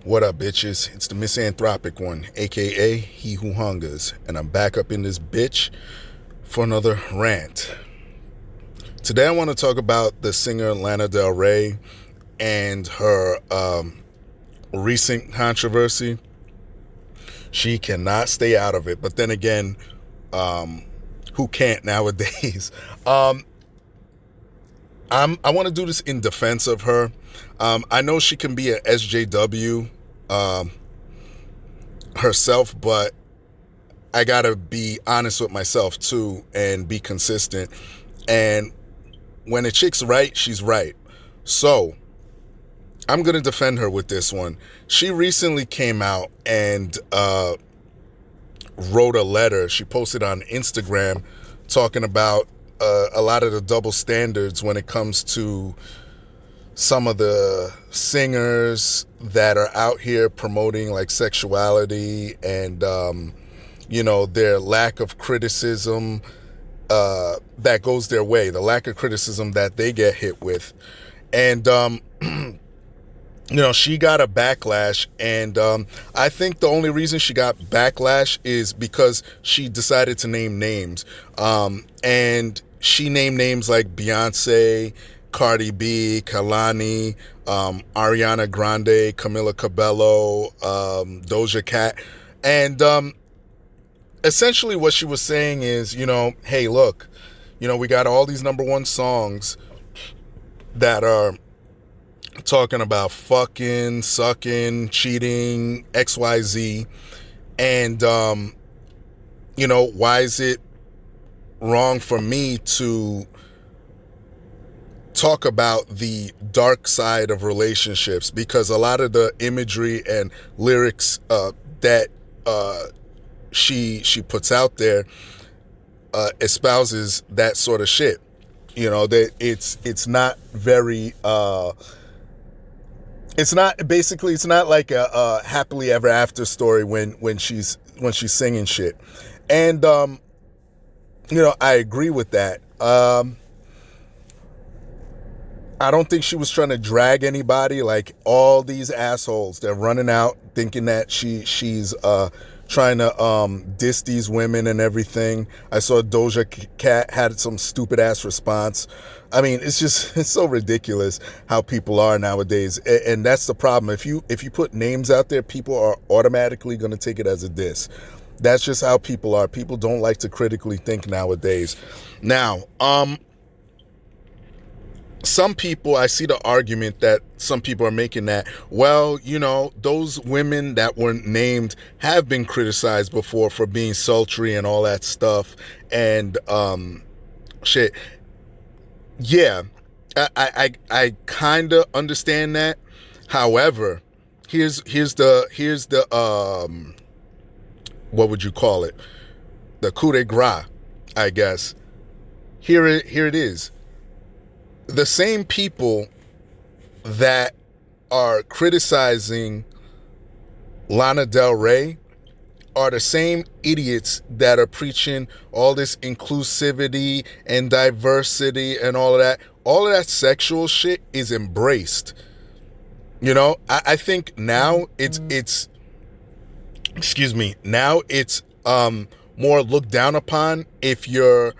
What up, bitches? It's the misanthropic one, aka He Who Hungers, and I'm back up in this bitch for another rant. Today I want to talk about the singer Lana Del Rey and her recent controversy. She cannot stay out of it, but then again, who can't nowadays? I want to do this in defense of her. I know she can be an SjW herself, but I gotta be honest with myself too and be consistent. And when a chick's right, she's right. So I'm gonna defend her with this one. She recently came out and wrote a letter. She posted on Instagram talking about a lot of the double standards when it comes to some of the singers that are out here promoting like sexuality and their lack of criticism that goes their way, the lack of criticism that they get hit with. And she got a backlash, and I think the only reason she got backlash is because she decided to name names. And she named names like Beyonce, Cardi B, Kalani, Ariana Grande, Camila Cabello, Doja Cat. And essentially what she was saying is, hey, look, we got all these number one songs that are talking about fucking, sucking, cheating, XYZ. And, why is it wrong for me to talk about the dark side of relationships? Because a lot of the imagery and lyrics that she puts out there espouses that sort of shit. That it's not very it's not like a happily ever after story when she's singing shit. And I agree with that. I don't think she was trying to drag anybody. Like all these assholes, they're running out thinking that she's trying to diss these women and everything. I saw Doja Cat had some stupid ass response. I mean, it's so ridiculous how people are nowadays, and that's the problem. If you put names out there, people are automatically going to take it as a diss. That's just how people are. People don't like to critically think nowadays. Now, some people, I see the argument that some people are making that, well, those women that were named have been criticized before for being sultry and all that stuff. And shit. Yeah, I kind of understand that. However, here's the what would you call it? The coup de grace, I guess. Here it is. The same people that are criticizing Lana Del Rey are the same idiots that are preaching all this inclusivity and diversity and all of that. All of that sexual shit is embraced. I think now it's now it's more looked down upon if you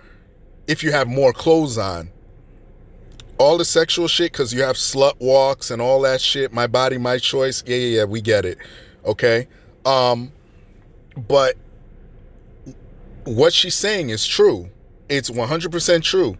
have more clothes on. All the sexual shit, because you have slut walks and all that shit. My body, my choice. Yeah, we get it. Okay. But what she's saying is true. It's 100% true.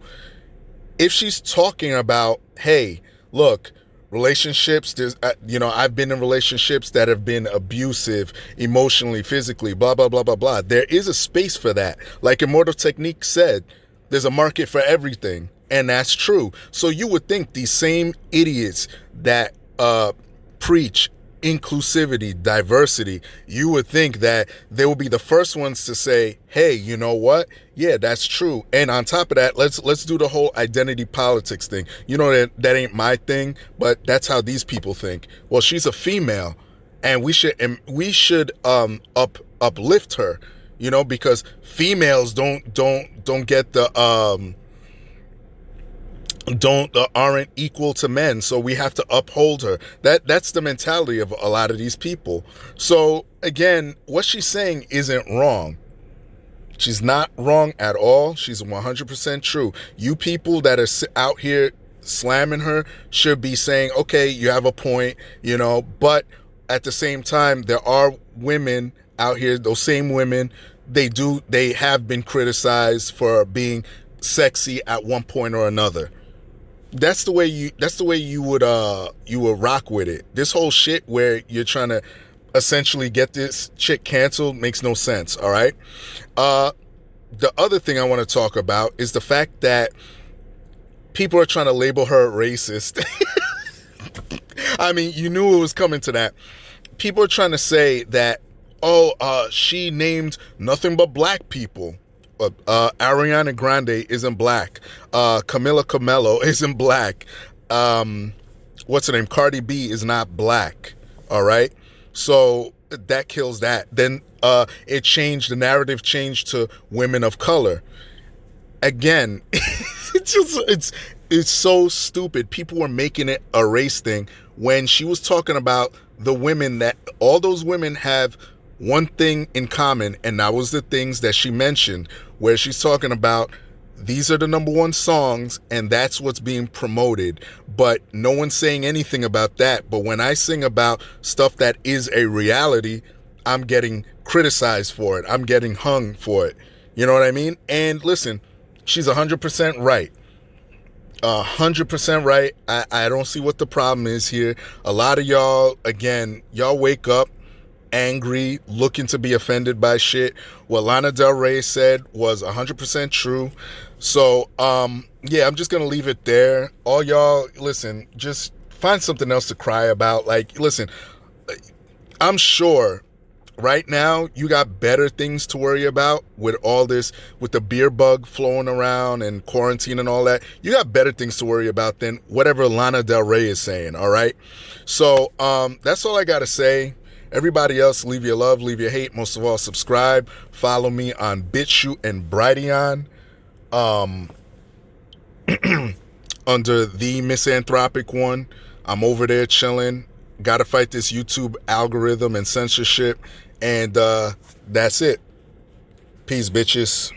If she's talking about, hey, look, relationships, there's, I've been in relationships that have been abusive emotionally, physically, blah, blah, blah, blah, blah. There is a space for that. Like Immortal Technique said, there's a market for everything. And that's true. So you would think these same idiots that preach inclusivity, diversity, you would think that they will be the first ones to say, hey, you know what? Yeah, that's true. And on top of that, let's do the whole identity politics thing. That ain't my thing, but that's how these people think. Well, she's a female, and we should uplift her, because females don't get the don't aren't equal to men, so we have to uphold her. That's the mentality of a lot of these people. So again, what she's saying isn't wrong. She's not wrong at all. She's 100% true. You people that are out here slamming her should be saying, okay, you have a point, but at the same time, there are women out here, those same women, they have been criticized for being sexy at one point or another. That's the way you would rock with it. This whole shit where you're trying to essentially get this chick canceled makes no sense. All right. The other thing I want to talk about is the fact that people are trying to label her racist. I mean, you knew it was coming to that. People are trying to say that, she named nothing but black people. Ariana Grande isn't black. Camila Cabello isn't black. What's her name? Cardi B is not black. All right. So that kills that. Then the narrative changed to women of color. Again, it's so stupid. People were making it a race thing when she was talking about the women, that all those women have one thing in common, and that was the things that she mentioned, where she's talking about these are the number one songs and that's what's being promoted, but no one's saying anything about that. But when I sing about stuff that is a reality, I'm getting criticized for it. I'm getting hung for it. You know what I mean? And listen, she's 100% right. 100% right. I don't see what the problem is here. A lot of y'all, again, y'all wake up angry, looking to be offended by shit. What Lana Del Rey said was 100% true. So, yeah, I'm just going to leave it there. All y'all, listen, just find something else to cry about. Like, listen, I'm sure right now you got better things to worry about with all this, with the beer bug flowing around and quarantine and all that. You got better things to worry about than whatever Lana Del Rey is saying, all right? So, that's all I got to say. Everybody else, leave your love, leave your hate. Most of all, subscribe. Follow me on BitChute and Brighteon, under the Misanthropic One. I'm over there chilling. Got to fight this YouTube algorithm and censorship. And that's it. Peace, bitches.